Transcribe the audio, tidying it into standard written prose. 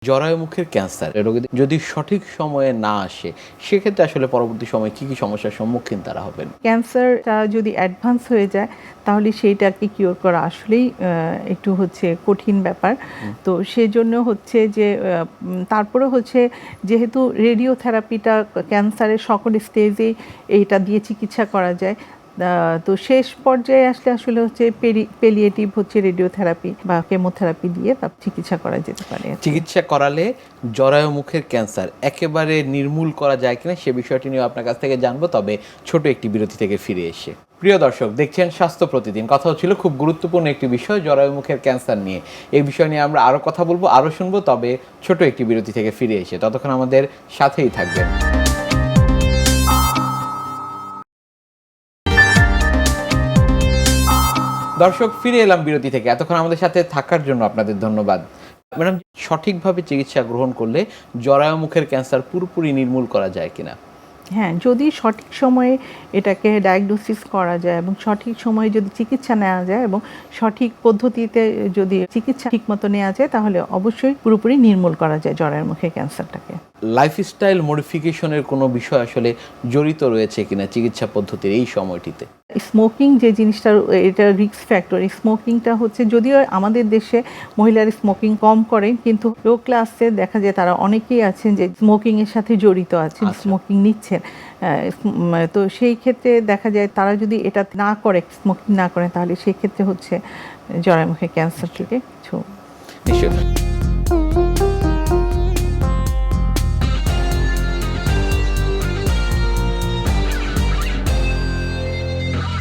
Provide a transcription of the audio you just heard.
জরায়ু মুখের ক্যান্সার রোগীদের যদি সঠিক সময়ে না আসে সেক্ষেত্রে আসলে পরবর্তী সময়ে কি কি সমস্যার সম্মুখীন তারা হবেন? ক্যান্সারটা যদি অ্যাডভান্স হয়ে যায় তাহলে সেইটাকে কিওর করা আসলেই একটু কঠিন ব্যাপার। তো সেজন্য যে তারপরে যেহেতু রেডিওথেরাপিটা ক্যান্সারের সকল স্টেজেই এইটা দিয়ে চিকিৎসা করা যায়। তো শেষ পর্যায়ে আসলে পেলিয়েটিভ রেডিওথেরাপি বা কেমোথেরাপি দিয়ে তার চিকিৎসা করা যেতে পারে। চিকিৎসা করালে জরায়ু মুখের ক্যান্সার একেবারে নির্মূল করা যায় কিনা সে বিষয়টি নিয়ে আপনার কাছ থেকে জানবো, তবে ছোট একটি বিরতি থেকে ফিরে এসে। প্রিয় দর্শক, দেখছেন স্বাস্থ্য প্রতিদিন। কথা হচ্ছিল খুব গুরুত্বপূর্ণ একটি বিষয়, জরায়ু মুখের ক্যান্সার নিয়ে। এই বিষয় নিয়ে আমরা আরও কথা বলবো, আরও শুনবো, তবে ছোট একটি বিরতি থেকে ফিরে এসে। ততক্ষণ আমাদের সাথেই থাকবেন। দর্শক, ফিরে এলাম বিরতি থেকে। এতক্ষণ আমাদের সাথে থাকার জন্য আপনাদের ধন্যবাদ। ম্যাডাম, সঠিকভাবে চিকিৎসা গ্রহণ করলে জরায়ু মুখের ক্যান্সার পুরোপুরি নির্মূল করা যায় কিনা? হ্যাঁ, যদি সঠিক সময়ে এটাকে ডায়াগনোসিস করা যায় এবং সঠিক সময়ে যদি চিকিৎসা নেওয়া যায় এবং সঠিক পদ্ধতিতে যদি চিকিৎসা ঠিকমতো নেওয়া যায় তাহলে অবশ্যই পুরোপুরি নির্মূল করা যায় জরায়ুর মুখের ক্যান্সারটাকে। লাইফস্টাইল মডিফিকেশনের কোনো বিষয় আসলে জড়িত রয়েছে কিনা চিকিৎসা পদ্ধতির এই সময়টিতে? স্মোকিং যে জিনিসটা, এটা রিস্ক ফ্যাক্টর। এই স্মোকিংটা যদিও আমাদের দেশে মহিলারা স্মোকিং কম করেন, কিন্তু লো ক্লাসে দেখা যায় তারা অনেকেই আছেন যে স্মোকিং এর সাথে জড়িত আছেন, স্মোকিং নিচ্ছেন। তো সেই ক্ষেত্রে দেখা যায় তারা যদি এটা না করে, স্মোকিং না করেন, তাহলে সেই ক্ষেত্রে জরায়ু মুখের ক্যান্সার থেকে কিছু নিশ্চয়ই।